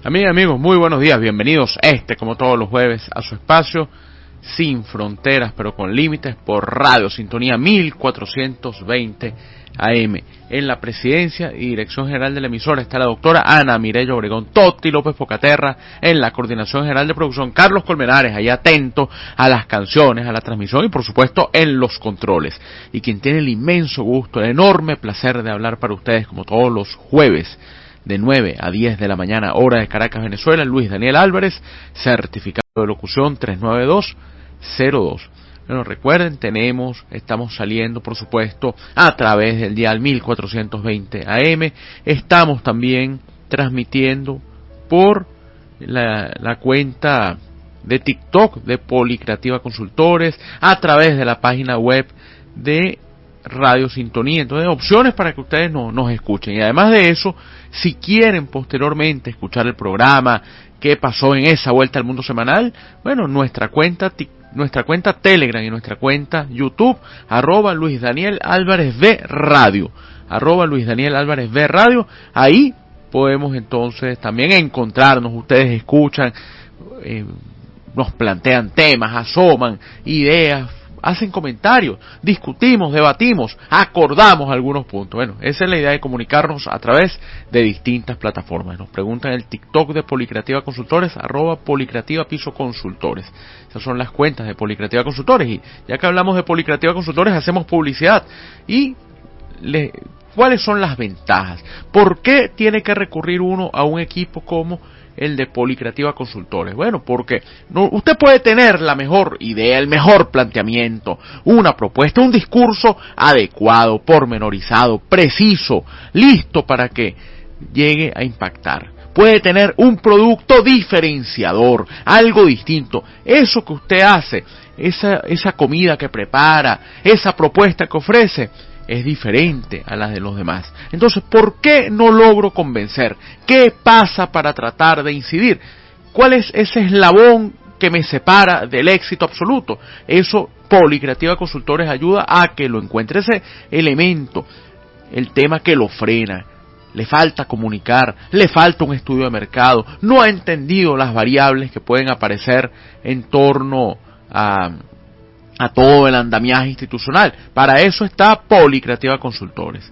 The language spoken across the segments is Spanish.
Amigas y amigos, muy buenos días, bienvenidos como todos los jueves, a su espacio Sin Fronteras, pero con Límites, por Radio Sintonía 1420 AM. En la presidencia y dirección general de la emisora está la doctora Ana Mireya Obregón, Toti López Pocaterra, en la coordinación general de producción, Carlos Colmenares, ahí atento a las canciones, a la transmisión y por supuesto en los controles. Y quien tiene el inmenso gusto, el enorme placer de hablar para ustedes como todos los jueves, de 9 a 10 de la mañana, hora de Caracas, Venezuela, Luis Daniel Álvarez, certificado de locución 39202. Bueno, recuerden, estamos saliendo, por supuesto, a través del dial 1420 AM, estamos también transmitiendo por la cuenta de TikTok de Policreativa Consultores, a través de la página web de Radio Sintonía. Entonces, opciones para que ustedes nos escuchen. Y además de eso, si quieren posteriormente escuchar el programa, qué pasó en esa vuelta al mundo semanal, bueno, nuestra cuenta Telegram y nuestra cuenta YouTube, @Luis Daniel Álvarez V Radio, @Luis Daniel Álvarez V Radio, ahí podemos entonces también encontrarnos. Ustedes escuchan, nos plantean temas, asoman ideas, hacen comentarios, discutimos, debatimos, acordamos algunos puntos. Bueno, esa es la idea de comunicarnos a través de distintas plataformas. Nos preguntan en el TikTok de Policreativa Consultores, @Policreativa Piso Consultores. Esas son las cuentas de Policreativa Consultores. Y ya que hablamos de Policreativa Consultores, hacemos publicidad. Y ¿cuáles son las ventajas? ¿Por qué tiene que recurrir uno a un equipo como el de Policreativa Consultores? Bueno, porque usted puede tener la mejor idea, el mejor planteamiento, una propuesta, un discurso adecuado, pormenorizado, preciso, listo para que llegue a impactar. Puede tener un producto diferenciador, algo distinto. Eso que usted hace, esa comida que prepara, esa propuesta que ofrece, es diferente a las de los demás. Entonces, ¿por qué no logro convencer? ¿Qué pasa para tratar de incidir? ¿Cuál es ese eslabón que me separa del éxito absoluto? Eso Policreativa Consultores ayuda a que lo encuentre, ese elemento, el tema que lo frena. Le falta comunicar, le falta un estudio de mercado, no ha entendido las variables que pueden aparecer en torno a todo el andamiaje institucional. Para eso está Policreativa Consultores.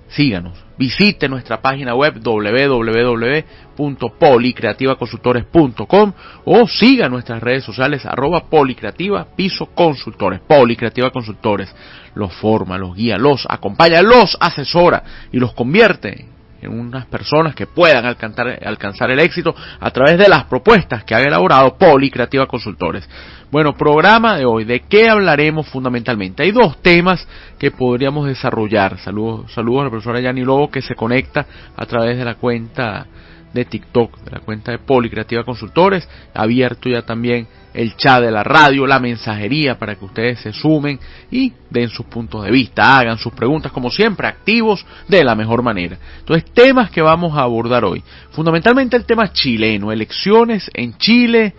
Síganos, visite nuestra página web www.policreativaconsultores.com o siga nuestras redes sociales @Policreativa Piso Consultores. Policreativa Consultores los forma, los guía, los acompaña, los asesora y los convierte en unas personas que puedan alcanzar el éxito a través de las propuestas que ha elaborado Policreativa Consultores. Bueno, programa de hoy, ¿de qué hablaremos fundamentalmente? Hay dos temas que podríamos desarrollar. Saludos a la profesora Yani Lobo, que se conecta a través de la cuenta de TikTok, de la cuenta de Policreativa Consultores. Abierto ya también el chat de la radio, la mensajería, para que ustedes se sumen y den sus puntos de vista, hagan sus preguntas, como siempre, activos de la mejor manera. Entonces, temas que vamos a abordar hoy. Fundamentalmente el tema chileno, elecciones en Chile,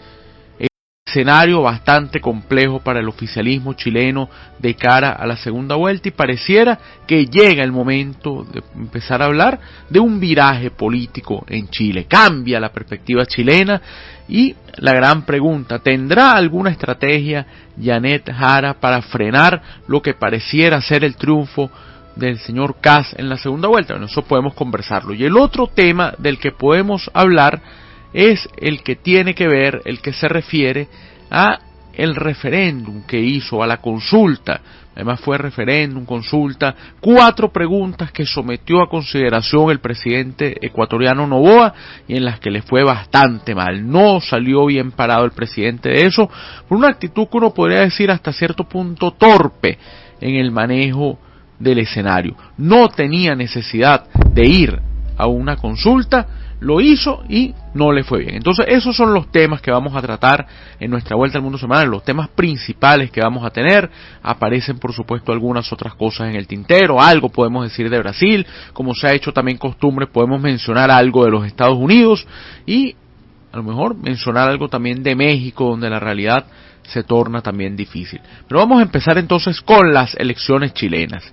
escenario bastante complejo para el oficialismo chileno de cara a la segunda vuelta, y pareciera que llega el momento de empezar a hablar de un viraje político en Chile. Cambia la perspectiva chilena y la gran pregunta, ¿tendrá alguna estrategia Janet Jara para frenar lo que pareciera ser el triunfo del señor Kast en la segunda vuelta? Bueno, eso podemos conversarlo. Y el otro tema del que podemos hablar es el que tiene que ver, el que se refiere a el referéndum que hizo, a la consulta. Además fue referéndum, consulta, 4 preguntas que sometió a consideración el presidente ecuatoriano Noboa y en las que le fue bastante mal. No salió bien parado el presidente de eso, por una actitud que uno podría decir hasta cierto punto torpe en el manejo del escenario. No tenía necesidad de ir a una consulta, lo hizo y no le fue bien. Entonces, esos son los temas que vamos a tratar en nuestra vuelta al mundo semanal, los temas principales que vamos a tener. Aparecen, por supuesto, algunas otras cosas en el tintero, algo podemos decir de Brasil, como se ha hecho también costumbre, podemos mencionar algo de los Estados Unidos y a lo mejor mencionar algo también de México, donde la realidad se torna también difícil. Pero vamos a empezar entonces con las elecciones chilenas.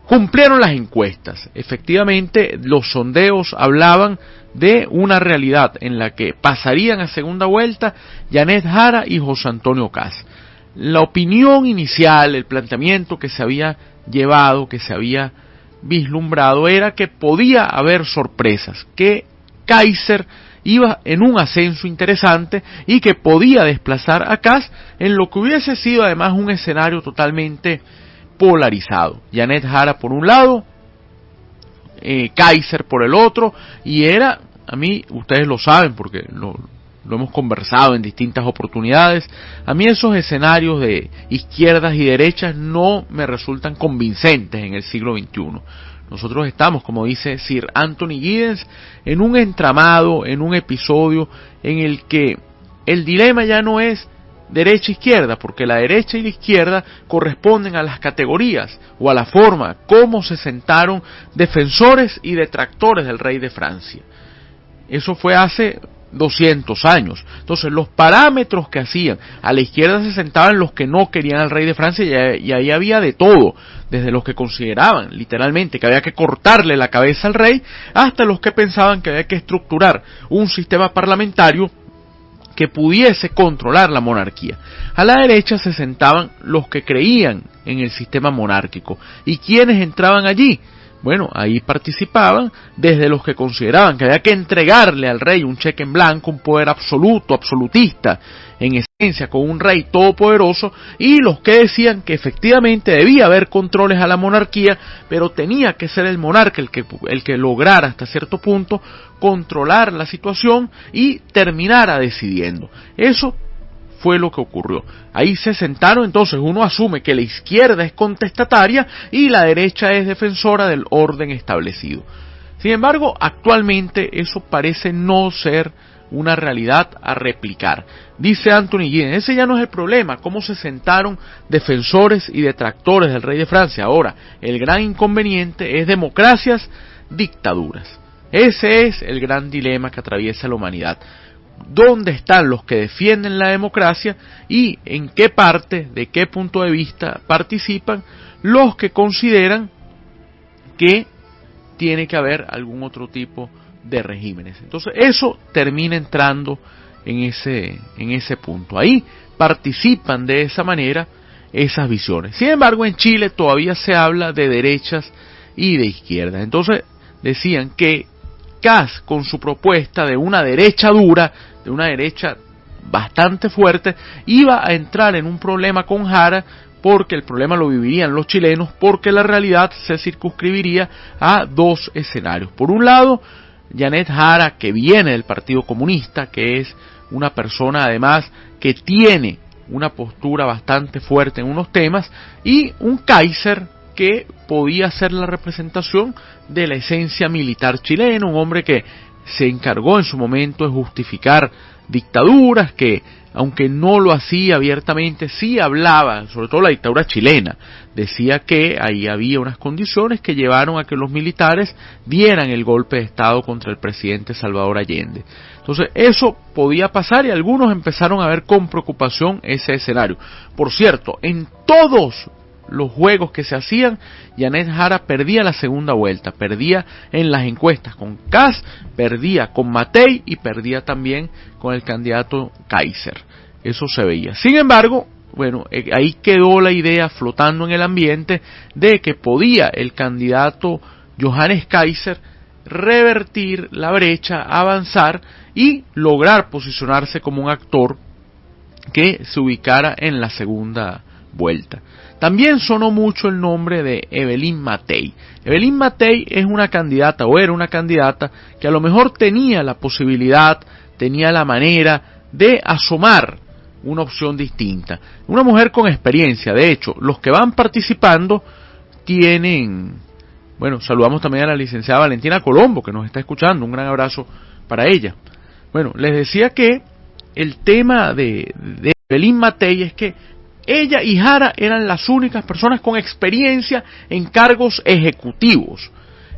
Cumplieron las encuestas. Efectivamente, los sondeos hablaban de una realidad en la que pasarían a segunda vuelta Yanet Jara y José Antonio Kast. La opinión inicial, el planteamiento que se había llevado, que se había vislumbrado, era que podía haber sorpresas, que Kaiser iba en un ascenso interesante y que podía desplazar a Kast en lo que hubiese sido además un escenario totalmente polarizado. Yanet Jara por un lado, Kaiser por el otro, y era, a mí, ustedes lo saben porque lo hemos conversado en distintas oportunidades, a mí esos escenarios de izquierdas y derechas no me resultan convincentes en el siglo XXI. Nosotros estamos, como dice Sir Anthony Giddens, en un entramado, en un episodio en el que el dilema ya no es derecha-izquierda, porque la derecha y la izquierda corresponden a las categorías o a la forma como se sentaron defensores y detractores del rey de Francia. Eso fue hace 200 años. Entonces los parámetros que hacían, a la izquierda se sentaban los que no querían al rey de Francia y ahí había de todo, desde los que consideraban literalmente que había que cortarle la cabeza al rey, hasta los que pensaban que había que estructurar un sistema parlamentario que pudiese controlar la monarquía. A la derecha se sentaban los que creían en el sistema monárquico. ¿Y quiénes entraban allí? Bueno, ahí participaban desde los que consideraban que había que entregarle al rey un cheque en blanco, un poder absoluto, absolutista, en esencia, con un rey todopoderoso, y los que decían que efectivamente debía haber controles a la monarquía, pero tenía que ser el monarca el que lograra hasta cierto punto controlar la situación y terminara decidiendo. Eso fue lo que ocurrió. Ahí se sentaron, entonces uno asume que la izquierda es contestataria y la derecha es defensora del orden establecido. Sin embargo, actualmente eso parece no ser una realidad a replicar. Dice Anthony Giddens, ese ya no es el problema, cómo se sentaron defensores y detractores del rey de Francia. Ahora, el gran inconveniente es democracias, dictaduras. Ese es el gran dilema que atraviesa la humanidad. ¿Dónde están los que defienden la democracia y en qué parte, de qué punto de vista participan los que consideran que tiene que haber algún otro tipo de regímenes? Entonces eso termina entrando en ese punto. Ahí participan de esa manera esas visiones. Sin embargo, en Chile todavía se habla de derechas y de izquierdas. Entonces decían que Kast, con su propuesta de una derecha dura, de una derecha bastante fuerte, iba a entrar en un problema con Jara, porque el problema lo vivirían los chilenos, porque la realidad se circunscribiría a dos escenarios. Por un lado, Yanet Jara, que viene del Partido Comunista, que es una persona además que tiene una postura bastante fuerte en unos temas, y un Kaiser que podía ser la representación de la esencia militar chilena, un hombre que se encargó en su momento de justificar dictaduras, que aunque no lo hacía abiertamente, sí hablaba, sobre todo la dictadura chilena, decía que ahí había unas condiciones que llevaron a que los militares dieran el golpe de Estado contra el presidente Salvador Allende. Entonces eso podía pasar y algunos empezaron a ver con preocupación ese escenario. Por cierto, en todos los juegos que se hacían, Yanet Jara perdía la segunda vuelta, perdía en las encuestas con Kast, perdía con Matei y perdía también con el candidato Kaiser. Eso se veía. Sin embargo, bueno, ahí quedó la idea flotando en el ambiente de que podía el candidato Johannes Kaiser revertir la brecha, avanzar y lograr posicionarse como un actor que se ubicara en la segunda vuelta. También sonó mucho el nombre de Evelyn Matei. Evelyn Matei es una candidata, o era una candidata, que a lo mejor tenía la posibilidad, tenía la manera de asomar una opción distinta. Una mujer con experiencia, de hecho, los que van participando tienen... Bueno, saludamos también a la licenciada Valentina Colombo, que nos está escuchando, un gran abrazo para ella. Bueno, les decía que el tema de Evelyn Matei es que ella y Jara eran las únicas personas con experiencia en cargos ejecutivos.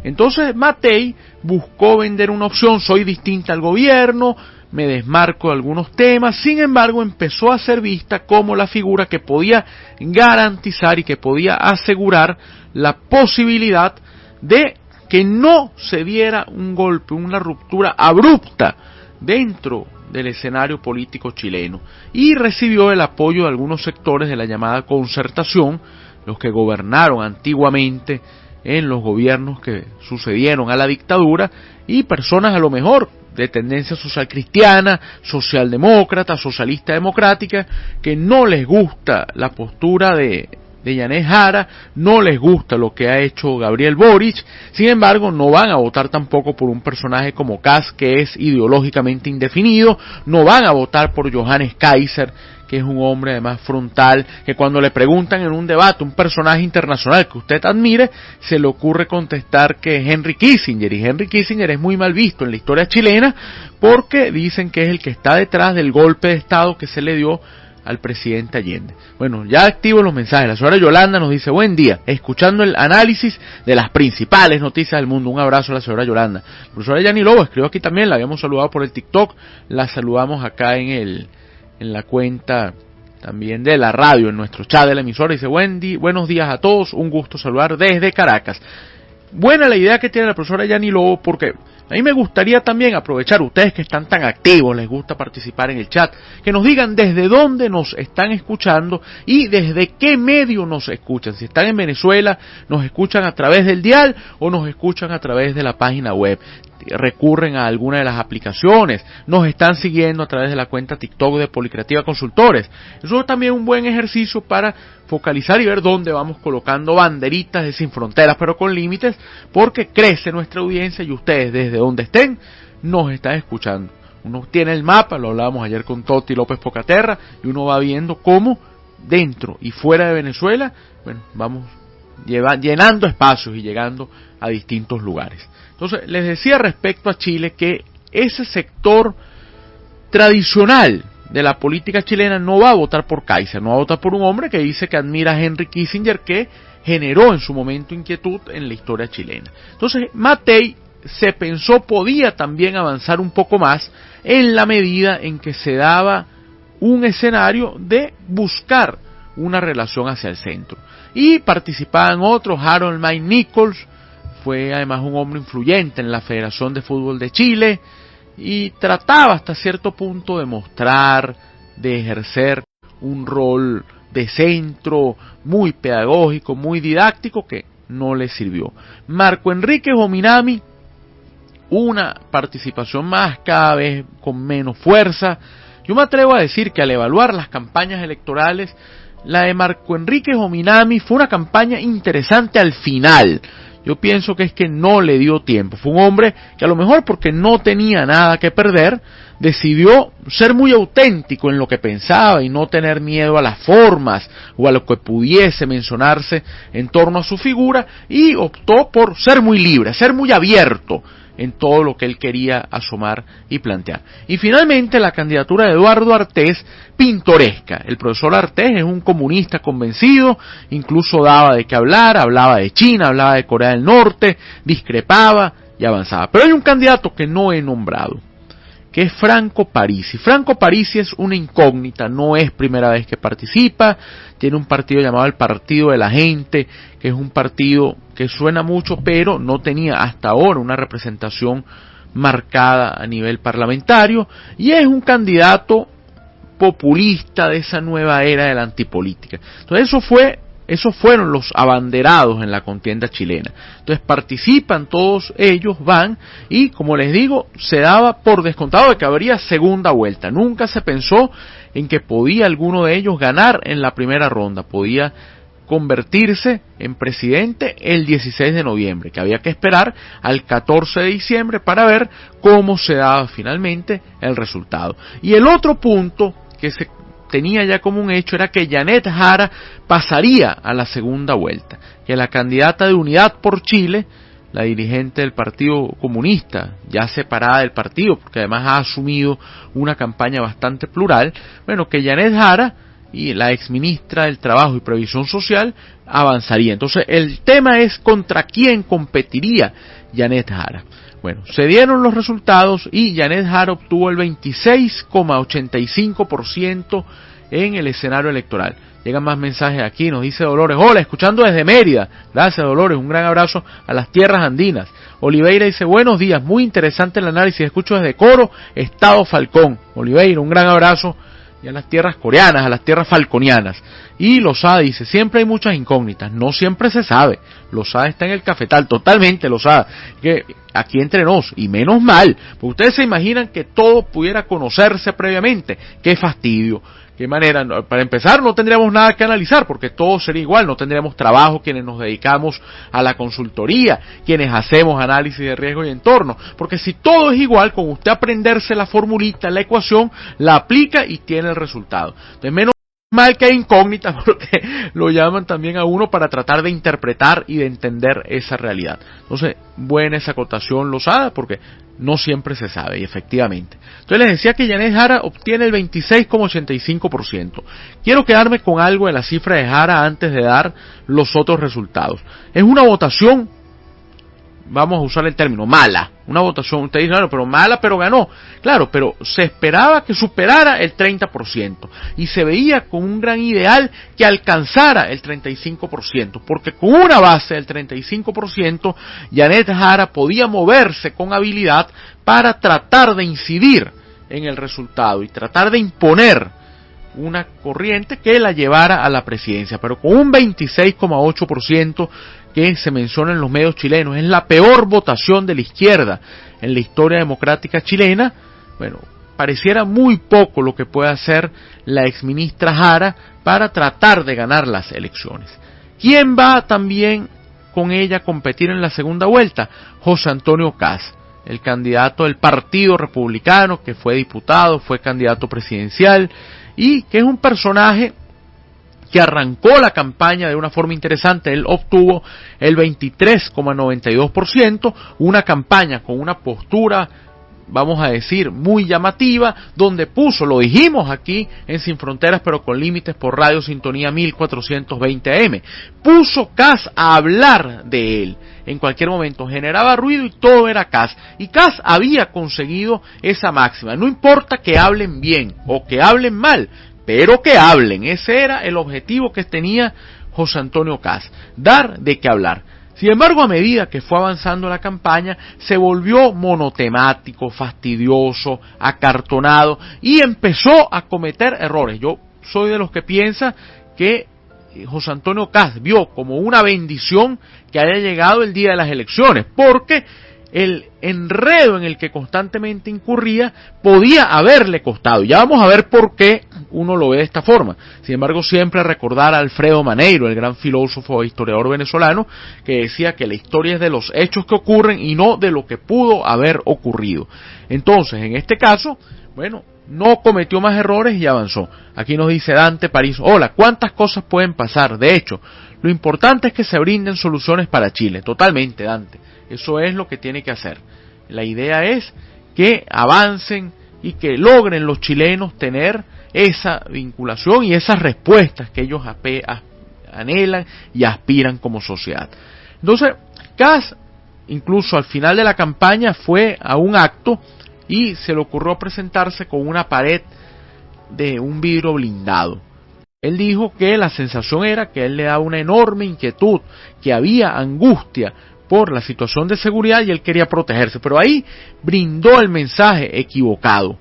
Entonces Matei buscó vender una opción, soy distinta al gobierno, me desmarco de algunos temas, sin embargo empezó a ser vista como la figura que podía garantizar y que podía asegurar la posibilidad de que no se diera un golpe, una ruptura abrupta dentro del escenario político chileno, y recibió el apoyo de algunos sectores de la llamada concertación, los que gobernaron antiguamente en los gobiernos que sucedieron a la dictadura, y personas a lo mejor de tendencia social cristiana, socialdemócrata, socialista democrática, que no les gusta la postura de Yanez Jara, no les gusta lo que ha hecho Gabriel Boric, sin embargo no van a votar tampoco por un personaje como Kast, que es ideológicamente indefinido, no van a votar por Johannes Kaiser, que es un hombre además frontal, que cuando le preguntan en un debate un personaje internacional que usted admire, se le ocurre contestar que es Henry Kissinger, y Henry Kissinger es muy mal visto en la historia chilena porque dicen que es el que está detrás del golpe de Estado que se le dio al presidente Allende. Bueno, ya activo los mensajes. La señora Yolanda nos dice: buen día, escuchando el análisis de las principales noticias del mundo. Un abrazo a la señora Yolanda. La profesora Yani Lobo escribió aquí también, la habíamos saludado por el TikTok, la saludamos acá en la cuenta también de la radio, en nuestro chat de la emisora. Dice: buenos días a todos, un gusto saludar desde Caracas. Buena la idea que tiene la profesora Yani Lobo, porque a mí me gustaría también aprovechar, ustedes que están tan activos, les gusta participar en el chat, que nos digan desde dónde nos están escuchando y desde qué medio nos escuchan. Si están en Venezuela, nos escuchan a través del dial o nos escuchan a través de la página web. Recurren a alguna de las aplicaciones, nos están siguiendo a través de la cuenta TikTok de Policreativa Consultores. Eso es también un buen ejercicio para focalizar y ver dónde vamos colocando banderitas de Sin Fronteras pero con límites, porque crece nuestra audiencia y ustedes desde donde estén nos están escuchando. Uno tiene el mapa, lo hablábamos ayer con Toti López Pocaterra, y uno va viendo cómo dentro y fuera de Venezuela, bueno, vamos llenando espacios y llegando a distintos lugares. Entonces, les decía respecto a Chile que ese sector tradicional de la política chilena no va a votar por Kaiser, no va a votar por un hombre que dice que admira a Henry Kissinger, que generó en su momento inquietud en la historia chilena. Entonces, Matei se pensó podía también avanzar un poco más en la medida en que se daba un escenario de buscar una relación hacia el centro. Y participaban otros, Harold May Nichols, fue además un hombre influyente en la Federación de Fútbol de Chile, y trataba hasta cierto punto de mostrar, de ejercer un rol de centro muy pedagógico, muy didáctico, que no le sirvió. Marco Enrique Gominami, una participación más, cada vez con menos fuerza. Yo me atrevo a decir que al evaluar las campañas electorales, la de Marco Enrique Gominami fue una campaña interesante al final. Yo pienso que es que no le dio tiempo. Fue un hombre que a lo mejor porque no tenía nada que perder, decidió ser muy auténtico en lo que pensaba y no tener miedo a las formas o a lo que pudiese mencionarse en torno a su figura, y optó por ser muy libre, ser muy abierto en todo lo que él quería asomar y plantear. Y finalmente la candidatura de Eduardo Artés, pintoresca. El profesor Artés es un comunista convencido, incluso daba de qué hablar, hablaba de China, hablaba de Corea del Norte, discrepaba y avanzaba. Pero hay un candidato que no he nombrado, que es Franco Parisi. Franco Parisi es una incógnita, no es primera vez que participa, tiene un partido llamado el Partido de la Gente, que es un partido que suena mucho, pero no tenía hasta ahora una representación marcada a nivel parlamentario, y es un candidato populista de esa nueva era de la antipolítica. Entonces esos fueron los abanderados en la contienda chilena. Entonces participan todos ellos, van, y como les digo, se daba por descontado de que habría segunda vuelta. Nunca se pensó en que podía alguno de ellos ganar en la primera ronda, podía convertirse en presidente el 16 de noviembre, que había que esperar al 14 de diciembre para ver cómo se daba finalmente el resultado. Y el otro punto que se tenía ya como un hecho era que Yanez Jara pasaría a la segunda vuelta, que la candidata de Unidad por Chile, la dirigente del Partido Comunista, ya separada del partido, porque además ha asumido una campaña bastante plural, bueno, que Yanez Jara y la exministra del Trabajo y Previsión Social avanzaría. Entonces el tema es contra quién competiría Janet Jara. Bueno, se dieron los resultados y Janet Jara obtuvo el 26,85% en el escenario electoral. Llegan más mensajes aquí, nos dice Dolores: hola, escuchando desde Mérida. Gracias, Dolores, un gran abrazo a las tierras andinas. Oliveira dice: buenos días, muy interesante el análisis, escucho desde Coro, Estado Falcón. Oliveira, un gran abrazo y a las tierras coreanas, a las tierras falconianas. Y Lozada dice: siempre hay muchas incógnitas, no siempre se sabe. Lozada está en el cafetal, totalmente Lozada, que aquí entre nos, y menos mal, porque ustedes se imaginan que todo pudiera conocerse previamente. Qué fastidio, qué manera. Para empezar, no tendríamos nada que analizar, porque todo sería igual, no tendríamos trabajo quienes nos dedicamos a la consultoría, quienes hacemos análisis de riesgo y entorno, porque si todo es igual, con usted aprenderse la formulita, la ecuación, la aplica y tiene el resultado. Entonces, menos mal que hay incógnitas, porque lo llaman también a uno para tratar de interpretar y de entender esa realidad. Entonces, buena esa acotación Lozada, porque no siempre se sabe, y efectivamente. Entonces les decía que Janet Jara obtiene el 26,85%. Quiero quedarme con algo de la cifra de Jara antes de dar los otros resultados. Es una votación, vamos a usar el término, mala. Una votación, usted dice: claro, pero mala, pero ganó. Claro, pero se esperaba que superara el 30%. Y se veía con un gran ideal que alcanzara el 35%. Porque con una base del 35%, Janet Jara podía moverse con habilidad para tratar de incidir en el resultado y tratar de imponer una corriente que la llevara a la presidencia. Pero con un 26,8%, que se menciona en los medios chilenos, es la peor votación de la izquierda en la historia democrática chilena. Bueno, pareciera muy poco lo que puede hacer la exministra Jara para tratar de ganar las elecciones. ¿Quién va también con ella a competir en la segunda vuelta? José Antonio Kast, el candidato del Partido Republicano, que fue diputado, fue candidato presidencial y que es un personaje que arrancó la campaña de una forma interesante. Él obtuvo el 23,92%, una campaña con una postura, vamos a decir, muy llamativa, donde puso, lo dijimos aquí en Sin Fronteras pero con Límites por Radio Sintonía 1420 AM, puso Kast a hablar de él. En cualquier momento generaba ruido y todo era Kast. Y Kast había conseguido esa máxima. No importa que hablen bien o que hablen mal, pero que hablen. Ese era el objetivo que tenía José Antonio Kast, dar de qué hablar. Sin embargo, a medida que fue avanzando la campaña, se volvió monotemático, fastidioso, acartonado y empezó a cometer errores. Yo soy de los que piensa que José Antonio Kast vio como una bendición que haya llegado el día de las elecciones, porque el enredo en el que constantemente incurría podía haberle costado. Ya vamos a ver por qué uno lo ve de esta forma. Sin embargo, siempre recordar a Alfredo Maneiro, el gran filósofo e historiador venezolano, que decía que la historia es de los hechos que ocurren y no de lo que pudo haber ocurrido. Entonces, en este caso, bueno, no cometió más errores y avanzó. Aquí nos dice Dante París: hola, ¿cuántas cosas pueden pasar? De hecho, lo importante es que se brinden soluciones para Chile. Totalmente, Dante. Eso es lo que tiene que hacer. La idea es que avancen y que logren los chilenos tener esa vinculación y esas respuestas que ellos anhelan y aspiran como sociedad. Entonces, Kast, incluso al final de la campaña, fue a un acto y se le ocurrió presentarse con una pared de un vidrio blindado. Él dijo que la sensación era que él le daba una enorme inquietud, que había angustia por la situación de seguridad y él quería protegerse, pero ahí brindó el mensaje equivocado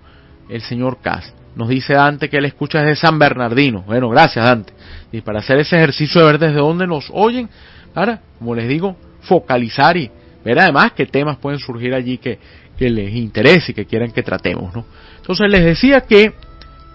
el señor Kast. Nos dice Dante que él escucha desde San Bernardino. Bueno, gracias, Dante. Y para hacer ese ejercicio de ver desde dónde nos oyen, ahora, como les digo, focalizar y ver además qué temas pueden surgir allí que les interese y que quieran que tratemos, ¿no? Entonces les decía que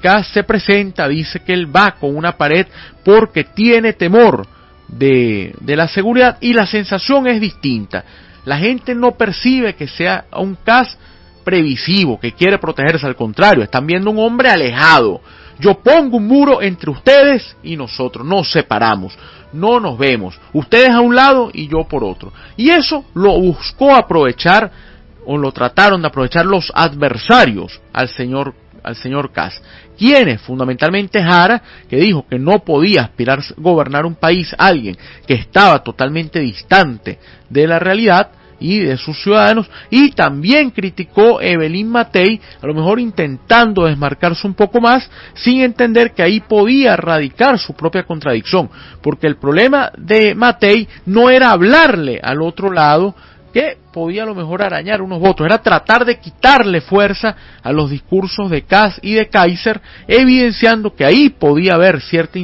Kast se presenta, dice que él va con una pared porque tiene temor de la seguridad y la sensación es distinta. La gente no percibe que sea un Kast previsivo, que quiere protegerse, al contrario, están viendo un hombre alejado. Yo pongo un muro entre ustedes y nosotros, nos separamos, no nos vemos, ustedes a un lado y yo por otro. Y eso lo buscó aprovechar, o lo trataron de aprovechar los adversarios al señor al señor Kast. ¿Quiénes? Fundamentalmente Jara, que dijo que no podía aspirar a gobernar un país alguien que estaba totalmente distante de la realidad y de sus ciudadanos, y también criticó Evelyn Matthei, a lo mejor intentando desmarcarse un poco más, sin entender que ahí podía radicar su propia contradicción, porque el problema de Matthei no era hablarle al otro lado, que podía a lo mejor arañar unos votos, era tratar de quitarle fuerza a los discursos de Kast y de Kaiser, evidenciando que ahí podía haber cierta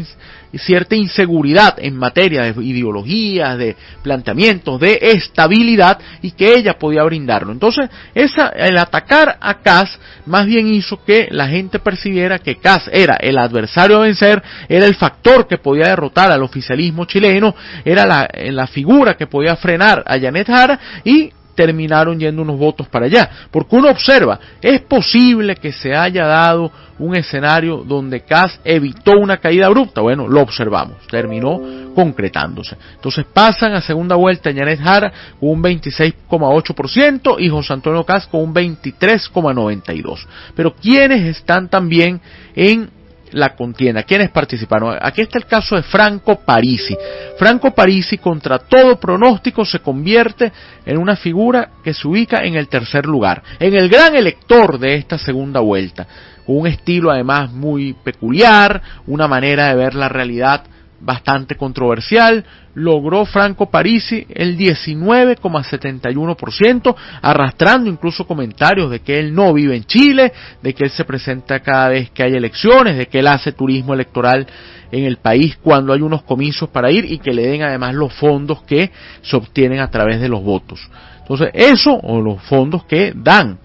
inseguridad en materia de ideologías, de planteamientos, de estabilidad, y que ella podía brindarlo. Entonces, el atacar a Kast más bien hizo que la gente percibiera que Kast era el adversario a vencer, era el factor que podía derrotar al oficialismo chileno, era la figura que podía frenar a Janet Jara, y terminaron yendo unos votos para allá, porque uno observa, es posible que se haya dado un escenario donde Kast evitó una caída abrupta. Bueno, lo observamos, terminó concretándose. Entonces pasan a segunda vuelta Janet Jara con un 26,8% y José Antonio Kast con un 23,92%. Pero ¿quiénes están también en la contienda? ¿Quiénes participaron? Aquí está el caso de Franco Parisi. Franco Parisi, contra todo pronóstico, se convierte en una figura que se ubica en el tercer lugar, en el gran elector de esta segunda vuelta, con un estilo además muy peculiar, una manera de ver la realidad bastante controversial. Logró Franco Parisi el 19,71%, arrastrando incluso comentarios de que él no vive en Chile, de que él se presenta cada vez que hay elecciones, de que él hace turismo electoral en el país cuando hay unos comicios para ir, y que le den además los fondos que se obtienen a través de los votos. Entonces eso, o los fondos que dan,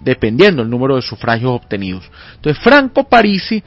dependiendo del número de sufragios obtenidos. Entonces Franco Parisi,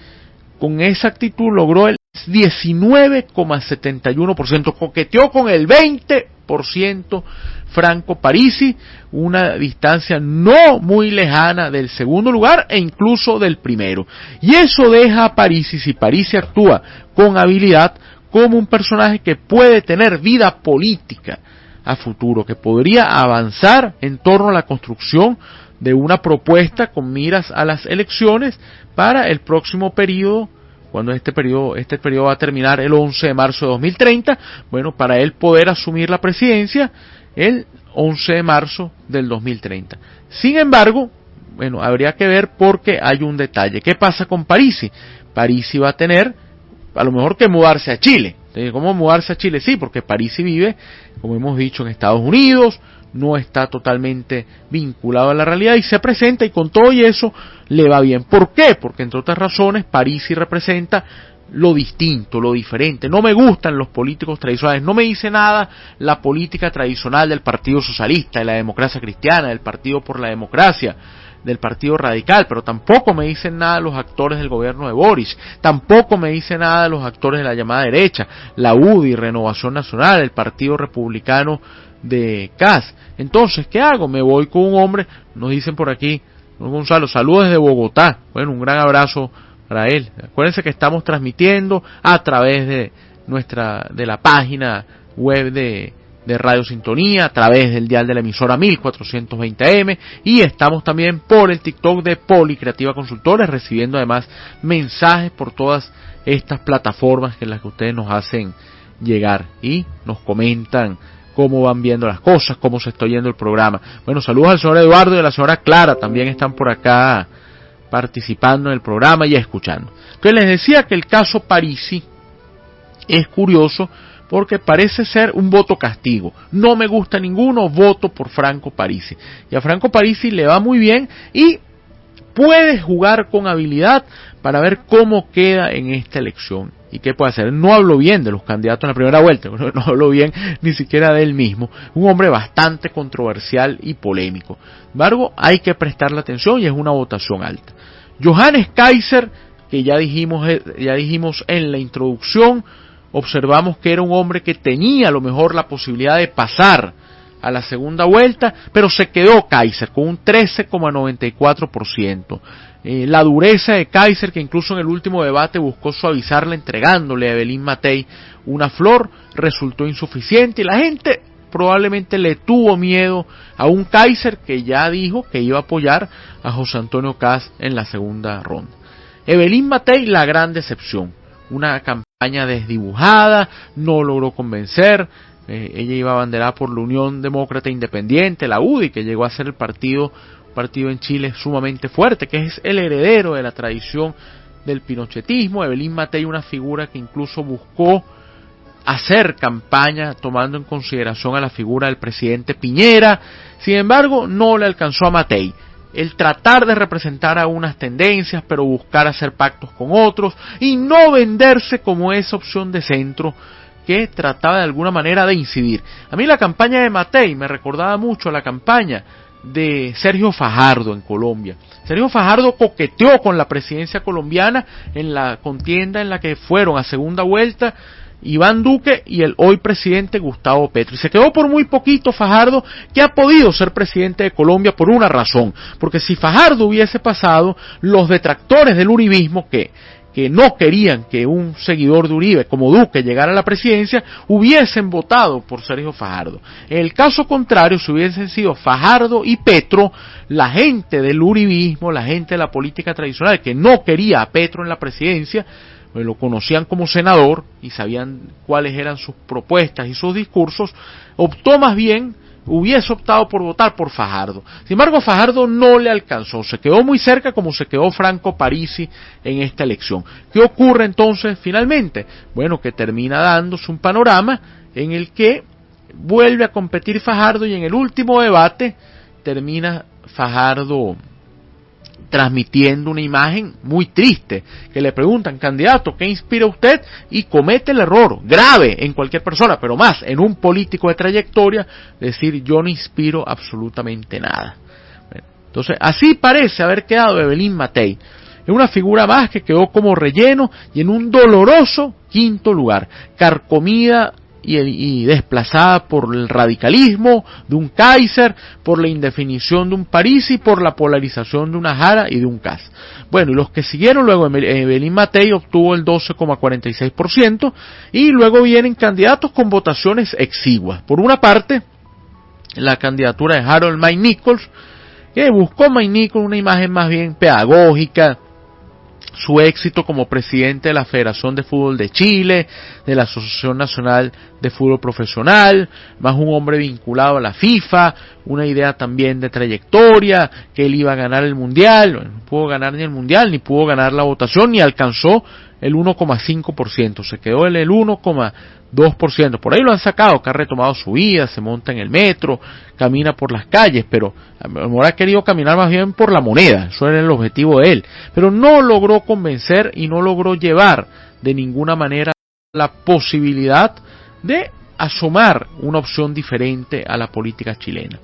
con esa actitud, logró el 19,71%, coqueteó con el 20% Franco Parisi, una distancia no muy lejana del segundo lugar e incluso del primero. Y eso deja a Parisi, si Parisi actúa con habilidad, como un personaje que puede tener vida política a futuro, que podría avanzar en torno a la construcción de una propuesta con miras a las elecciones para el próximo periodo, cuando este periodo va a terminar el 11 de marzo de 2030, bueno, para él poder asumir la presidencia el 11 de marzo del 2030. Sin embargo, bueno, habría que ver, porque hay un detalle. ¿Qué pasa con Parisi? Parisi va a tener, a lo mejor, que mudarse a Chile. ¿Cómo mudarse a Chile? Sí, porque Parisi vive, como hemos dicho, en Estados Unidos, no está totalmente vinculado a la realidad y se presenta, y con todo y eso le va bien. ¿Por qué? Porque, entre otras razones, Parisi representa lo distinto, lo diferente. No me gustan los políticos tradicionales, no me dice nada la política tradicional del Partido Socialista, de la Democracia Cristiana, del Partido por la Democracia, del Partido Radical, pero tampoco me dicen nada los actores del gobierno de Boris, tampoco me dicen nada los actores de la llamada derecha, la UDI, Renovación Nacional, el Partido Republicano de Kast. Entonces, ¿qué hago? Me voy con un hombre, nos dicen por aquí, don Gonzalo, saludos desde Bogotá. Bueno, un gran abrazo para él. Acuérdense que estamos transmitiendo a través de la página web de Radio Sintonía, a través del dial de la emisora 1420 AM, y estamos también por el TikTok de Policreativa Consultores, recibiendo además mensajes por todas estas plataformas en las que ustedes nos hacen llegar y nos comentan cómo van viendo las cosas, cómo se está yendo el programa. Bueno, saludos al señor Eduardo y a la señora Clara, también están por acá participando en el programa y escuchando. Entonces les decía que el caso Parisi es curioso porque parece ser un voto castigo. No me gusta ninguno, voto por Franco Parisi. Y a Franco Parisi le va muy bien y puede jugar con habilidad para ver cómo queda en esta elección. ¿Y qué puede hacer? No hablo bien de los candidatos en la primera vuelta, no hablo bien ni siquiera de él mismo. Un hombre bastante controversial y polémico. Sin embargo, hay que prestarle atención y es una votación alta. Johannes Kaiser, que ya dijimos en la introducción, observamos que era un hombre que tenía a lo mejor la posibilidad de pasar a la segunda vuelta, pero se quedó Kaiser con un 13,94%. La dureza de Kaiser, que incluso en el último debate buscó suavizarla entregándole a Evelyn Matthei una flor, resultó insuficiente y la gente probablemente le tuvo miedo a un Kaiser que ya dijo que iba a apoyar a José Antonio Kast en la segunda ronda. Evelyn Matei, la gran decepción, una campaña desdibujada, no logró convencer. Ella iba abanderada por la Unión Demócrata Independiente, la UDI, que llegó a ser el partido en Chile sumamente fuerte, que es el heredero de la tradición del pinochetismo. Evelyn Matei, una figura que incluso buscó hacer campaña tomando en consideración a la figura del presidente Piñera. Sin embargo, no le alcanzó a Matei el tratar de representar a unas tendencias, pero buscar hacer pactos con otros y no venderse como esa opción de centro que trataba de alguna manera de incidir. A mí la campaña de Matei me recordaba mucho a la campaña de Sergio Fajardo en Colombia. Sergio Fajardo coqueteó con la presidencia colombiana en la contienda en la que fueron a segunda vuelta Iván Duque y el hoy presidente Gustavo Petro. Y se quedó por muy poquito Fajardo, que ha podido ser presidente de Colombia por una razón. Porque si Fajardo hubiese pasado, los detractores del uribismo que no querían que un seguidor de Uribe como Duque llegara a la presidencia, hubiesen votado por Sergio Fajardo. En el caso contrario, si hubiesen sido Fajardo y Petro, la gente del uribismo, la gente de la política tradicional que no quería a Petro en la presidencia, pues lo conocían como senador y sabían cuáles eran sus propuestas y sus discursos, hubiese optado por votar por Fajardo. Sin embargo, Fajardo no le alcanzó, se quedó muy cerca como se quedó Franco Parisi en esta elección. ¿Qué ocurre entonces finalmente? Bueno, que termina dándose un panorama en el que vuelve a competir Fajardo y en el último debate termina Fajardo transmitiendo una imagen muy triste, que le preguntan, candidato, ¿qué inspira usted? Y comete el error grave en cualquier persona, pero más en un político de trayectoria, decir yo no inspiro absolutamente nada. Bueno, entonces, así parece haber quedado Evelyn Matei. Es una figura más que quedó como relleno y en un doloroso quinto lugar, carcomida y desplazada por el radicalismo de un Kaiser, por la indefinición de un Parisi, por la polarización de una Jara y de un Kast. Bueno, y los que siguieron luego, Evelyn Matei obtuvo el 12,46% y luego vienen candidatos con votaciones exiguas. Por una parte, la candidatura de Harold Mike Nichols, que buscó Mike Nichols una imagen más bien pedagógica, su éxito como presidente de la Federación de Fútbol de Chile, de la Asociación Nacional de Fútbol Profesional, más un hombre vinculado a la FIFA, una idea también de trayectoria, que él iba a ganar el Mundial. No pudo ganar ni el Mundial, ni pudo ganar la votación, ni alcanzó el 1,5%, se quedó en el 1,2%. Por ahí lo han sacado, que ha retomado su vida, se monta en el metro, camina por las calles, pero a lo mejor ha querido caminar más bien por la moneda, eso era el objetivo de él. Pero no logró convencer y no logró llevar de ninguna manera la posibilidad de asomar una opción diferente a la política chilena.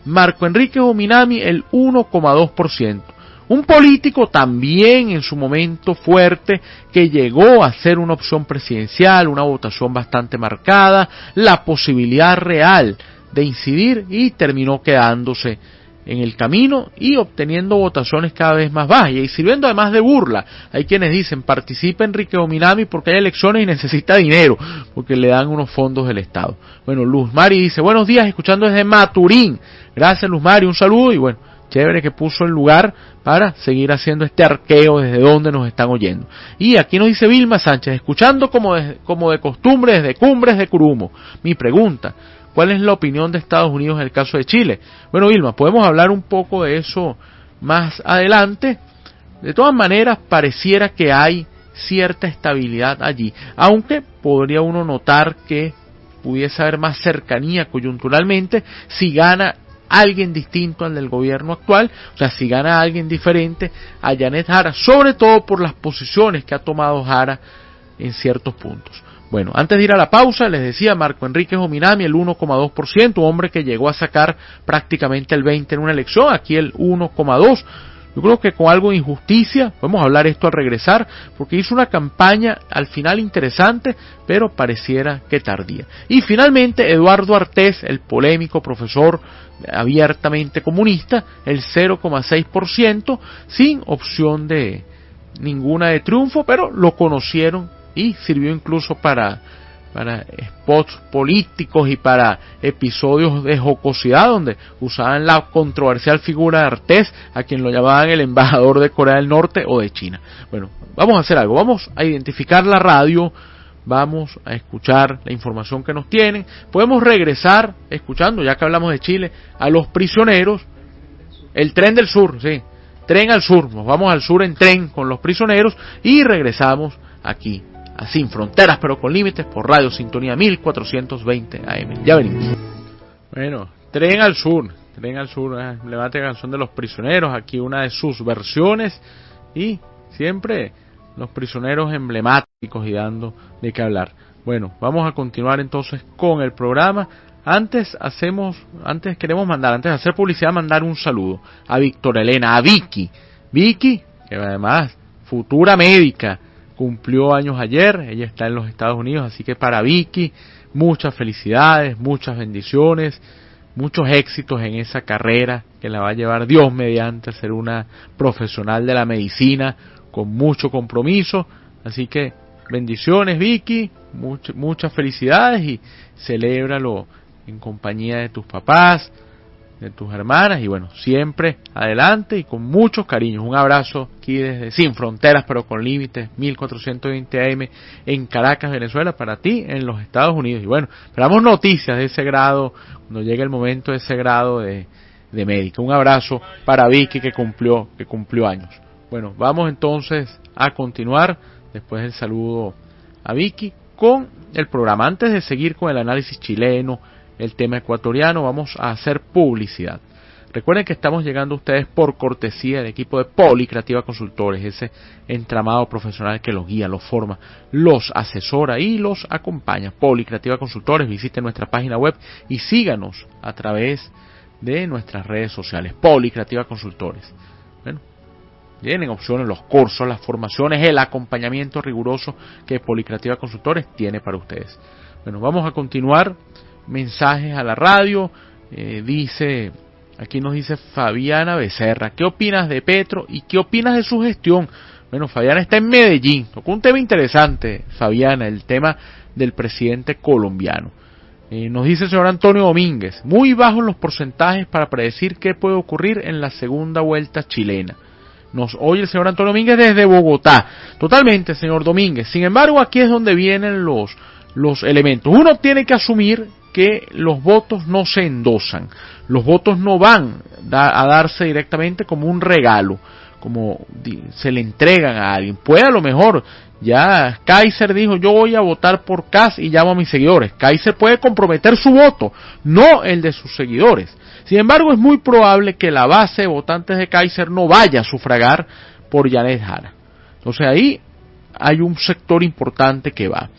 Marco Enrique Ominami, el 1,2%. Un político también en su momento fuerte, que llegó a ser una opción presidencial, una votación bastante marcada, la posibilidad real de incidir, y terminó quedándose en el camino y obteniendo votaciones cada vez más bajas y sirviendo además de burla. Hay quienes dicen, participa Enrique Ominami porque hay elecciones y necesita dinero, porque le dan unos fondos del Estado. Bueno, Luz Mari dice, buenos días, escuchando desde Maturín. Gracias Luz Mari, un saludo y bueno, chévere que puso el lugar para seguir haciendo este arqueo desde donde nos están oyendo. Y aquí nos dice Vilma Sánchez, escuchando como de costumbre desde Cumbres de Curumo. Mi pregunta, ¿cuál es la opinión de Estados Unidos en el caso de Chile? Bueno, Vilma, podemos hablar un poco de eso más adelante. De todas maneras, pareciera que hay cierta estabilidad allí, aunque podría uno notar que pudiese haber más cercanía coyunturalmente si gana alguien distinto al del gobierno actual, o sea, si gana alguien diferente a Janet Jara, sobre todo por las posiciones que ha tomado Jara en ciertos puntos. Bueno, antes de ir a la pausa, les decía, Marco Enrique Ominami, el 1,2%, hombre que llegó a sacar prácticamente el 20% en una elección, aquí el 1,2%. Yo creo que con algo de injusticia, podemos hablar esto al regresar, porque hizo una campaña al final interesante, pero pareciera que tardía. Y finalmente, Eduardo Artés, el polémico profesor abiertamente comunista, el 0,6%, sin opción de ninguna de triunfo, pero lo conocieron y sirvió incluso para para spots políticos y para episodios de jocosidad, donde usaban la controversial figura de Artés, a quien lo llamaban el embajador de Corea del Norte o de China. Bueno, vamos a hacer algo, vamos a identificar la radio, vamos a escuchar la información que nos tienen, podemos regresar escuchando, ya que hablamos de Chile, a los prisioneros, el tren del sur, sí, tren al sur, nos vamos al sur en tren con los prisioneros y regresamos aquí a Sin Fronteras pero con Límites por Radio Sintonía 1420 AM. Ya venimos. Bueno, tren al sur, emblemática canción de los prisioneros, aquí una de sus versiones y siempre los prisioneros emblemáticos y dando de qué hablar. Bueno, vamos a continuar entonces con el programa. Antes de hacer publicidad, mandar un saludo a Víctor Elena, a Vicky, que además futura médica, cumplió años ayer, ella está en los Estados Unidos, así que para Vicky, muchas felicidades, muchas bendiciones, muchos éxitos en esa carrera que la va a llevar Dios mediante a ser una profesional de la medicina con mucho compromiso, así que bendiciones Vicky, muchas felicidades y celébralo en compañía de tus papás, de tus hermanas y bueno, siempre adelante y con muchos cariños. Un abrazo aquí desde Sin Fronteras pero con Límites 1420 AM en Caracas, Venezuela, para ti en los Estados Unidos. Y bueno, esperamos noticias de ese grado, cuando llegue el momento de ese grado de médica. Un abrazo para Vicky que cumplió años. Bueno, vamos entonces a continuar después del saludo a Vicky con el programa. Antes de seguir con el análisis chileno, el tema ecuatoriano, vamos a hacer publicidad. Recuerden que estamos llegando a ustedes por cortesía del equipo de Policreativa Consultores, ese entramado profesional que los guía, los forma, los asesora y los acompaña. Policreativa Consultores, visiten nuestra página web y síganos a través de nuestras redes sociales. Policreativa Consultores. Bueno, tienen opciones, los cursos, las formaciones, el acompañamiento riguroso que Policreativa Consultores tiene para ustedes. Bueno, vamos a continuar. Mensajes a la radio, aquí nos dice Fabiana Becerra, ¿qué opinas de Petro y qué opinas de su gestión? Bueno, Fabiana está en Medellín, tocó un tema interesante, Fabiana, el tema del presidente colombiano. Nos dice el señor Antonio Domínguez, muy bajos los porcentajes para predecir qué puede ocurrir en la segunda vuelta chilena. Nos oye el señor Antonio Domínguez desde Bogotá. Totalmente, señor Domínguez. Sin embargo, aquí es donde vienen los elementos. Uno tiene que asumir que los votos no se endosan, los votos no van a darse directamente como un regalo, como se le entregan a alguien. Puede a lo mejor, ya Kaiser dijo, yo voy a votar por Kast y llamo a mis seguidores. Kaiser puede comprometer su voto, no el de sus seguidores. Sin embargo, es muy probable que la base de votantes de Kaiser no vaya a sufragar por Yanez Jara. Entonces ahí hay un sector importante que va.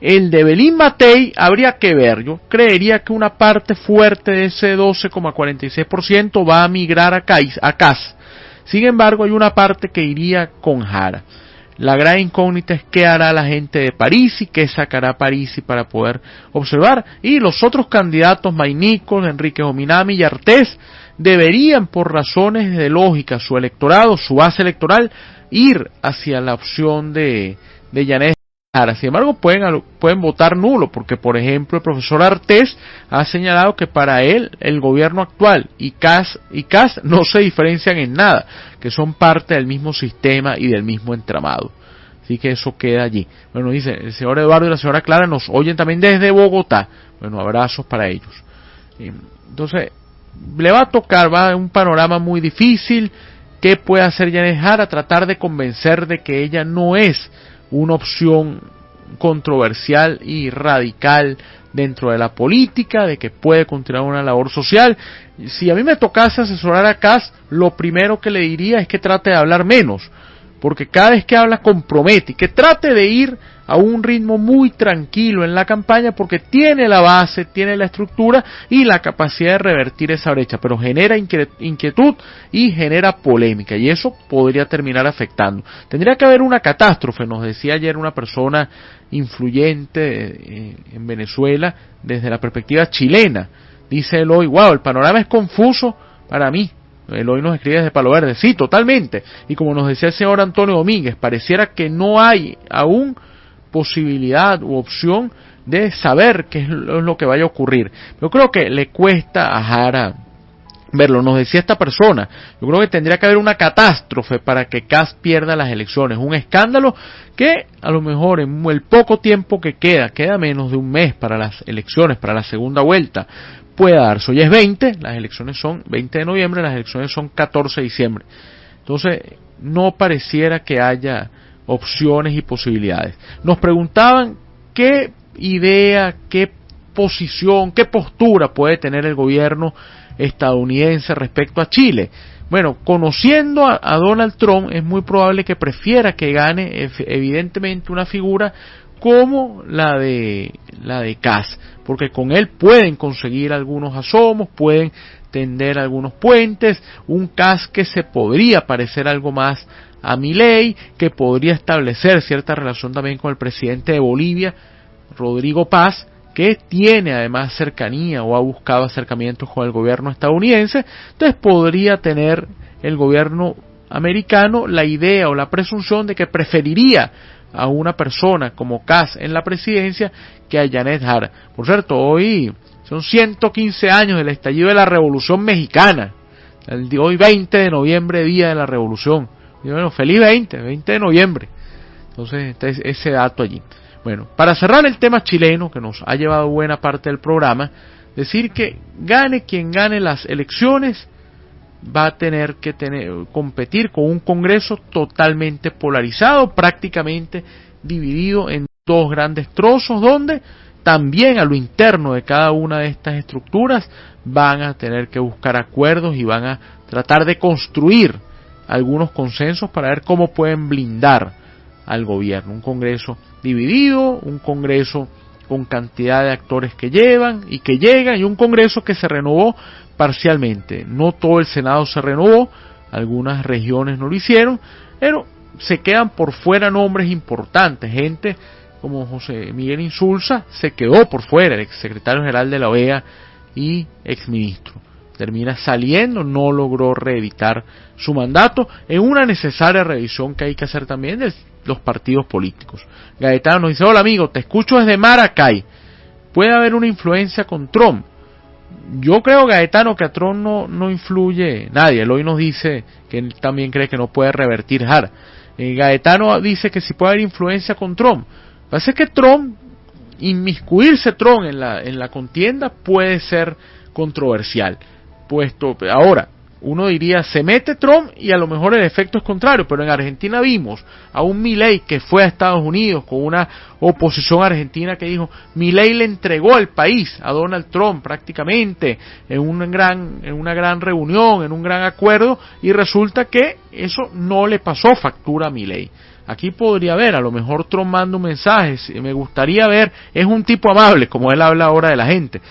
El de Belín Matei habría que ver, yo creería que una parte fuerte de ese 12,46% va a migrar a Kast. Sin embargo, hay una parte que iría con Jara. La gran incógnita es qué hará la gente de Parisi, qué sacará Parisi para poder observar. Y los otros candidatos, Maynicol, Enrique Ominami y Artés, deberían, por razones de lógica, su electorado, su base electoral, ir hacia la opción de Yanez Jara. Sin embargo, pueden votar nulo, porque por ejemplo el profesor Artés ha señalado que para él el gobierno actual y Kast no se diferencian en nada, que son parte del mismo sistema y del mismo entramado. Así que eso queda allí. Bueno, dice el señor Eduardo y la señora Clara nos oyen también desde Bogotá. Bueno, abrazos para ellos. Entonces, le va a tocar, va un panorama muy difícil. ¿Qué puede hacer Yanez Jara? Tratar de convencer de que ella no es una opción controversial y radical dentro de la política, de que puede continuar una labor social. Si a mí me tocase asesorar a Kast, lo primero que le diría es que trate de hablar menos, porque cada vez que habla compromete, y que trate de ir a un ritmo muy tranquilo en la campaña, porque tiene la base, tiene la estructura y la capacidad de revertir esa brecha, pero genera inquietud y genera polémica, y eso podría terminar afectando. Tendría que haber una catástrofe, nos decía ayer una persona influyente en Venezuela desde la perspectiva chilena. Dice Eloy, wow, el panorama es confuso para mí. Eloy nos escribe desde Palo Verde. Sí, totalmente. Y como nos decía el señor Antonio Domínguez, pareciera que no hay aún posibilidad u opción de saber qué es lo que vaya a ocurrir. Yo creo que le cuesta a Jara verlo. Nos decía esta persona, yo creo que tendría que haber una catástrofe para que Kast pierda las elecciones, un escándalo que a lo mejor en el poco tiempo que queda menos de un mes para las elecciones, para la segunda vuelta, pueda darse. Hoy es 20, las elecciones son 20 de noviembre, las elecciones son 14 de diciembre. Entonces, no pareciera que haya opciones y posibilidades. Nos preguntaban qué idea, qué posición, qué postura puede tener el gobierno estadounidense respecto a Chile. Bueno, conociendo a Donald Trump, es muy probable que prefiera que gane evidentemente una figura como la de Kast, porque con él pueden conseguir algunos asomos, pueden tender algunos puentes, un Kast que se podría parecer algo más a Milei, que podría establecer cierta relación también con el presidente de Bolivia, Rodrigo Paz, que tiene además cercanía o ha buscado acercamientos con el gobierno estadounidense. Entonces podría tener el gobierno americano la idea o la presunción de que preferiría a una persona como Kast en la presidencia que a Janet Jara. Por cierto, hoy son 115 años del estallido de la Revolución Mexicana, hoy 20 de noviembre, día de la Revolución. Y bueno, feliz 20 de noviembre. Entonces está ese dato allí. Bueno, para cerrar el tema chileno, que nos ha llevado buena parte del programa, decir que gane quien gane las elecciones, va a tener que competir con un Congreso totalmente polarizado, prácticamente dividido en dos grandes trozos, donde también a lo interno de cada una de estas estructuras van a tener que buscar acuerdos y van a tratar de construir algunos consensos para ver cómo pueden blindar al gobierno. Un Congreso dividido, un Congreso con cantidad de actores que llegan y que llegan, y un Congreso que se renovó parcialmente. No todo el Senado se renovó, algunas regiones no lo hicieron, pero se quedan por fuera nombres importantes. Gente como José Miguel Insulza se quedó por fuera, el exsecretario general de la OEA y exministro. Termina saliendo, no logró reeditar su mandato en una necesaria revisión que hay que hacer también de los partidos políticos. Gaetano nos dice: hola amigo, te escucho desde Maracay. ¿Puede haber una influencia con Trump? Yo creo, Gaetano, que a Trump no influye nadie. Él hoy nos dice que él también cree que no puede revertir Jara. Gaetano dice que si puede haber influencia con Trump. Parece que Trump, inmiscuirse Trump en la contienda puede ser controversial. Puesto ahora, uno diría, se mete Trump y a lo mejor el efecto es contrario, pero en Argentina vimos a un Milei que fue a Estados Unidos con una oposición argentina que dijo, Milei le entregó el país a Donald Trump prácticamente en una gran reunión, en un gran acuerdo, y resulta que eso no le pasó factura a Milei. Aquí podría haber, a lo mejor Trump manda un mensaje, me gustaría ver, es un tipo amable, como él habla ahora de la gente.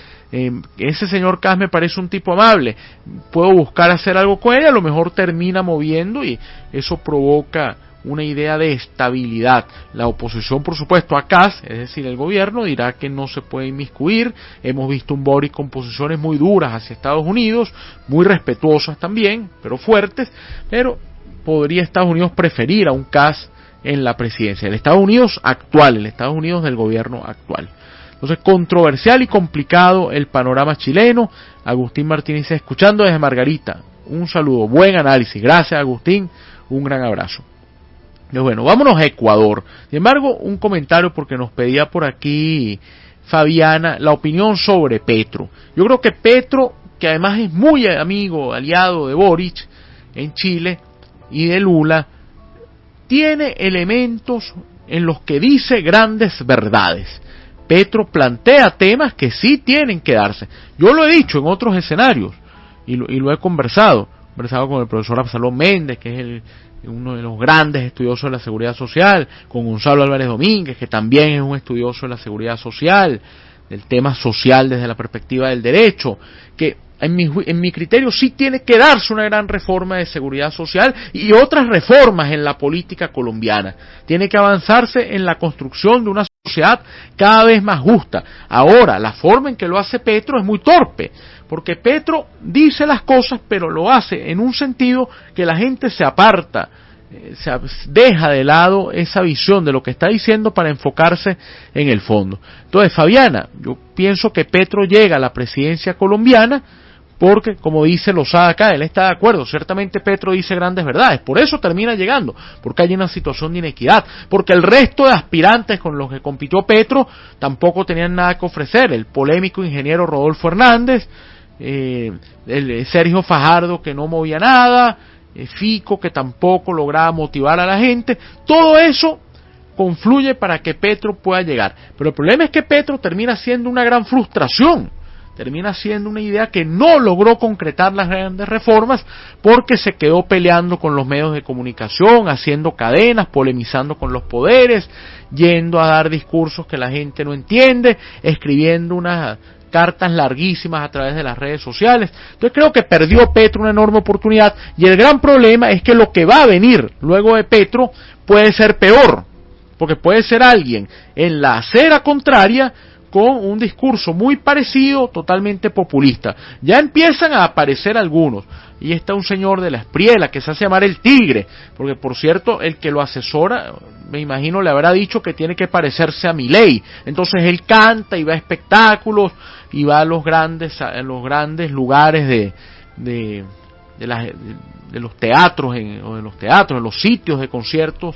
Ese señor Kast me parece un tipo amable, puedo buscar hacer algo con él, a lo mejor termina moviendo y eso provoca una idea de estabilidad. La oposición, por supuesto, a Kast, es decir, el gobierno, dirá que no se puede inmiscuir. Hemos visto un Boric con posiciones muy duras hacia Estados Unidos, muy respetuosas también, pero fuertes, pero podría Estados Unidos preferir a un Kast en la presidencia, el Estados Unidos actual, el Estados Unidos del gobierno actual. Entonces, controversial y complicado el panorama chileno. Agustín Martínez escuchando desde Margarita. Un saludo, buen análisis. Gracias, Agustín. Un gran abrazo. Y bueno, vámonos a Ecuador. Sin embargo, un comentario porque nos pedía por aquí Fabiana la opinión sobre Petro. Yo creo que Petro, que además es muy amigo, aliado de Boric en Chile y de Lula, tiene elementos en los que dice grandes verdades. Petro plantea temas que sí tienen que darse. Yo lo he dicho en otros escenarios y lo he conversado con el profesor Absalón Méndez, que es uno de los grandes estudiosos de la seguridad social, con Gonzalo Álvarez Domínguez, que también es un estudioso de la seguridad social, del tema social desde la perspectiva del derecho, que en mi criterio sí tiene que darse una gran reforma de seguridad social y otras reformas en la política colombiana. Tiene que avanzarse en la construcción de una sociedad cada vez más justa. Ahora, la forma en que lo hace Petro es muy torpe, porque Petro dice las cosas, pero lo hace en un sentido que la gente se aparta se deja de lado esa visión de lo que está diciendo para enfocarse en el fondo. Entonces, Fabiana, yo pienso que Petro llega a la presidencia colombiana porque, como dice Lozada acá, él está de acuerdo, ciertamente Petro dice grandes verdades, por eso termina llegando, porque hay una situación de inequidad, porque el resto de aspirantes con los que compitió Petro tampoco tenían nada que ofrecer, el polémico ingeniero Rodolfo Hernández, el Sergio Fajardo que no movía nada, Fico que tampoco lograba motivar a la gente, todo eso confluye para que Petro pueda llegar, pero el problema es que Petro termina siendo una gran frustración, termina siendo una idea que no logró concretar las grandes reformas porque se quedó peleando con los medios de comunicación, haciendo cadenas, polemizando con los poderes, yendo a dar discursos que la gente no entiende, escribiendo unas cartas larguísimas a través de las redes sociales. Entonces creo que perdió Petro una enorme oportunidad y el gran problema es que lo que va a venir luego de Petro puede ser peor, porque puede ser alguien en la acera contraria con un discurso muy parecido, totalmente populista. Ya empiezan a aparecer algunos, y está un señor de la Espriela que se hace llamar el Tigre, porque por cierto, el que lo asesora, me imagino le habrá dicho que tiene que parecerse a Milei, entonces él canta y va a espectáculos, y va a los grandes lugares de los teatros, de los sitios de conciertos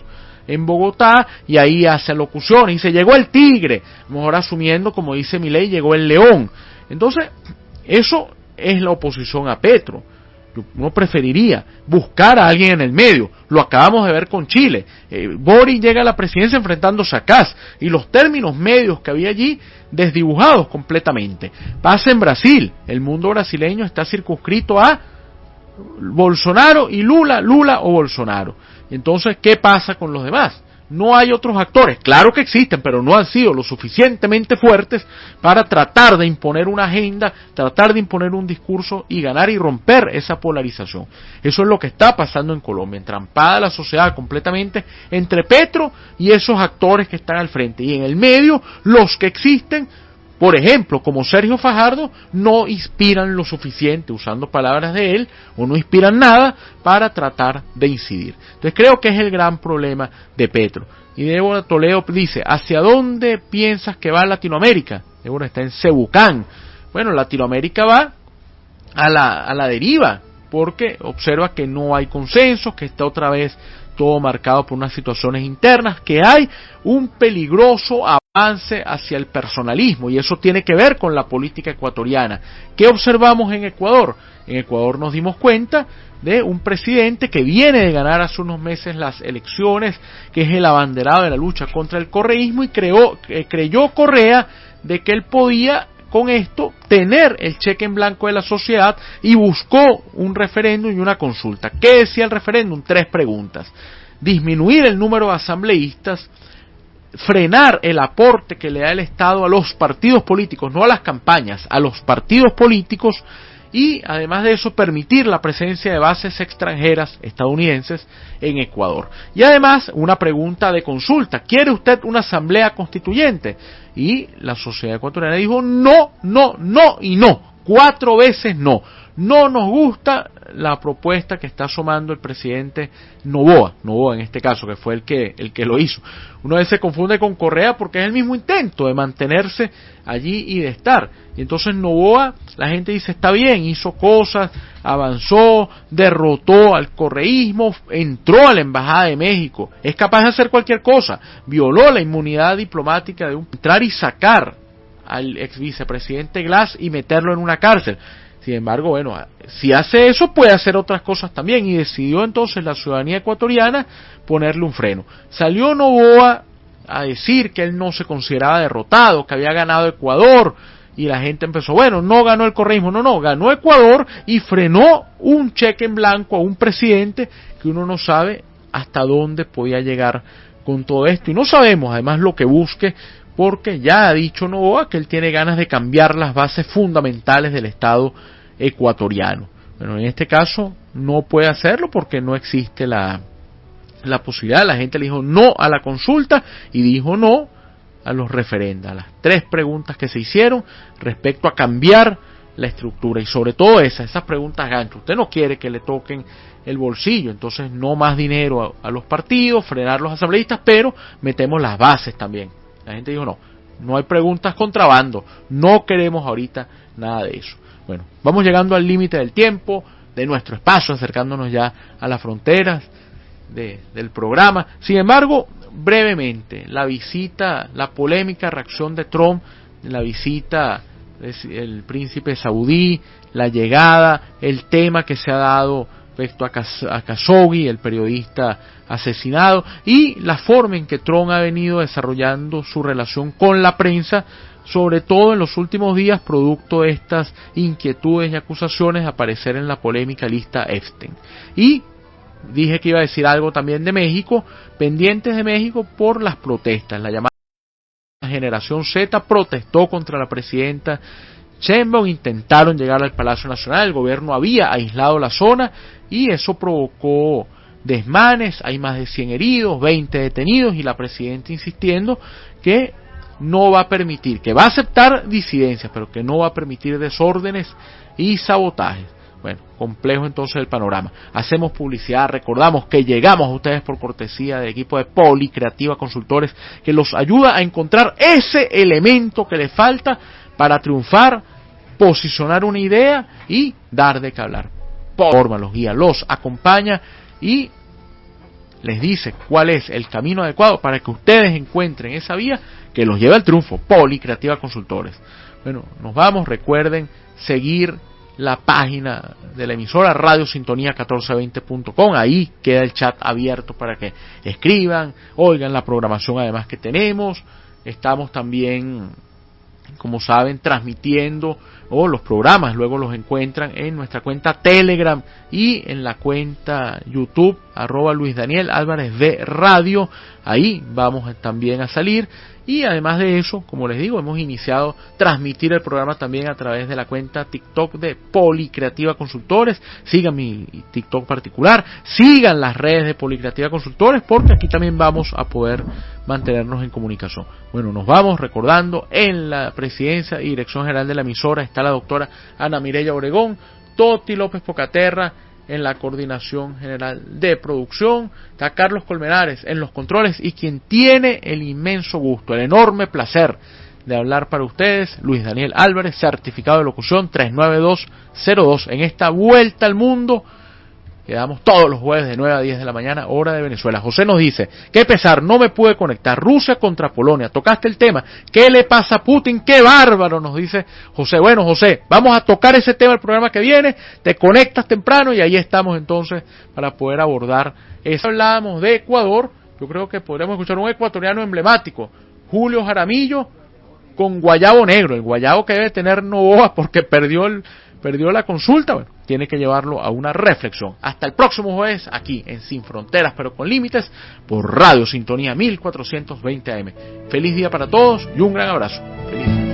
en Bogotá, y ahí hace locuciones, y se llegó el tigre, mejor asumiendo, como dice Milei, llegó el león. Entonces, eso es la oposición a Petro. Uno preferiría buscar a alguien en el medio, lo acabamos de ver con Chile, Boric llega a la presidencia enfrentándose a Kast, y los términos medios que había allí, desdibujados completamente. Pasa en Brasil, el mundo brasileño está circunscrito a Bolsonaro y Lula o Bolsonaro. Entonces, ¿qué pasa con los demás? No hay otros actores, claro que existen, pero no han sido lo suficientemente fuertes para tratar de imponer una agenda, tratar de imponer un discurso y ganar y romper esa polarización. Eso es lo que está pasando en Colombia, entrampada la sociedad completamente entre Petro y esos actores que están al frente. Y en el medio, los que existen, por ejemplo, como Sergio Fajardo, no inspiran lo suficiente, usando palabras de él, o no inspiran nada para tratar de incidir. Entonces creo que es el gran problema de Petro. Y Débora Toledo dice, ¿hacia dónde piensas que va Latinoamérica? Débora está en Cebucán. Bueno, Latinoamérica va a la deriva, porque observa que no hay consenso, que está otra vez todo marcado por unas situaciones internas, que hay un peligroso avance hacia el personalismo, y eso tiene que ver con la política ecuatoriana. ¿Qué observamos en Ecuador? En Ecuador nos dimos cuenta de un presidente que viene de ganar hace unos meses las elecciones, que es el abanderado de la lucha contra el correísmo, y creyó Correa de que él podía con esto tener el cheque en blanco de la sociedad, y buscó un referéndum y una consulta. ¿Qué decía el referéndum? 3 preguntas. Disminuir el número de asambleístas, frenar el aporte que le da el Estado a los partidos políticos, no a las campañas, a los partidos políticos, y además de eso permitir la presencia de bases extranjeras estadounidenses en Ecuador. Y además una pregunta de consulta: ¿quiere usted una asamblea constituyente? Y la sociedad ecuatoriana dijo no, no, no y no, 4 veces no. No nos gusta la propuesta que está asomando el presidente Noboa en este caso, que fue el que lo hizo. Uno a veces se confunde con Correa porque es el mismo intento de mantenerse allí y de estar. Y entonces Noboa, la gente dice, está bien, hizo cosas, avanzó, derrotó al correísmo, entró a la Embajada de México, es capaz de hacer cualquier cosa, violó la inmunidad diplomática de entrar y sacar al ex vicepresidente Glass y meterlo en una cárcel. Sin embargo, bueno, si hace eso, puede hacer otras cosas también, y decidió entonces la ciudadanía ecuatoriana ponerle un freno. Salió Noboa a decir que él no se consideraba derrotado, que había ganado Ecuador, y la gente empezó, bueno, no ganó el correísmo, no, ganó Ecuador y frenó un cheque en blanco a un presidente que uno no sabe hasta dónde podía llegar con todo esto, y no sabemos además lo que busque, porque ya ha dicho Noboa que él tiene ganas de cambiar las bases fundamentales del Estado ecuatoriano. Bueno, en este caso no puede hacerlo porque no existe la posibilidad. La gente le dijo no a la consulta y dijo no a los referendos, a las 3 preguntas que se hicieron respecto a cambiar la estructura, y sobre todo esas preguntas gancho. Usted no quiere que le toquen el bolsillo, entonces no más dinero a los partidos, frenar los asambleístas, pero metemos las bases también. La gente dijo no hay preguntas contrabando, no queremos ahorita nada de eso. Bueno, vamos llegando al límite del tiempo, de nuestro espacio, acercándonos ya a las fronteras del programa. Sin embargo, brevemente, la polémica reacción de Trump, la visita del príncipe saudí, la llegada, el tema que se ha dado respecto a Khashoggi, el periodista asesinado, y la forma en que Trump ha venido desarrollando su relación con la prensa, sobre todo en los últimos días, producto de estas inquietudes y acusaciones de aparecer en la polémica lista Epstein. Y dije que iba a decir algo también de México, pendientes de México por las protestas. La llamada Generación Z protestó contra la presidenta Sheinbaum, intentaron llegar al Palacio Nacional, el gobierno había aislado la zona y eso provocó desmanes, hay más de 100 heridos, 20 detenidos, y la presidenta insistiendo que no va a permitir, que va a aceptar disidencias, pero que no va a permitir desórdenes y sabotajes. Bueno, complejo entonces el panorama. Hacemos publicidad, recordamos que llegamos a ustedes por cortesía del equipo de Policreativa Consultores, que los ayuda a encontrar ese elemento que les falta para triunfar, posicionar una idea y dar de qué hablar. Forma, los guía, los acompaña y les dice cuál es el camino adecuado para que ustedes encuentren esa vía que los lleve al triunfo. Policreativa Consultores. Bueno, nos vamos, recuerden seguir la página de la emisora radiosintonía1420.com, ahí queda el chat abierto para que escriban, oigan la programación además que tenemos. Estamos también, como saben, transmitiendo los programas, luego los encuentran en nuestra cuenta Telegram y en la cuenta YouTube @Luis Daniel Álvarez de Radio. Ahí vamos también a salir, y además de eso, como les digo, hemos iniciado transmitir el programa también a través de la cuenta TikTok de Policreativa Consultores. Sigan mi TikTok particular, sigan las redes de Policreativa Consultores, porque aquí también vamos a poder mantenernos en comunicación. Bueno, nos vamos recordando, en la presidencia y dirección general de la emisora está la doctora Ana Mireya Obregón, Toti López Pocaterra en la coordinación general de producción, está Carlos Colmenares en los controles, y quien tiene el inmenso gusto, el enorme placer de hablar para ustedes, Luis Daniel Álvarez, certificado de locución 39202, en esta vuelta al mundo que damos todos los jueves de 9 a 10 de la mañana, hora de Venezuela. José nos dice, qué pesar, no me pude conectar. Rusia contra Polonia, tocaste el tema. ¿Qué le pasa a Putin? ¡Qué bárbaro!, nos dice José. Bueno, José, vamos a tocar ese tema el programa que viene, te conectas temprano y ahí estamos entonces para poder abordar eso. Hablábamos de Ecuador, yo creo que podríamos escuchar un ecuatoriano emblemático, Julio Jaramillo, con Guayabo Negro, el Guayabo que debe tener Novoa porque perdió la consulta. Bueno, tiene que llevarlo a una reflexión. Hasta el próximo jueves, aquí en Sin Fronteras pero con Límites, por Radio Sintonía 1420 AM. Feliz día para todos y un gran abrazo. Feliz.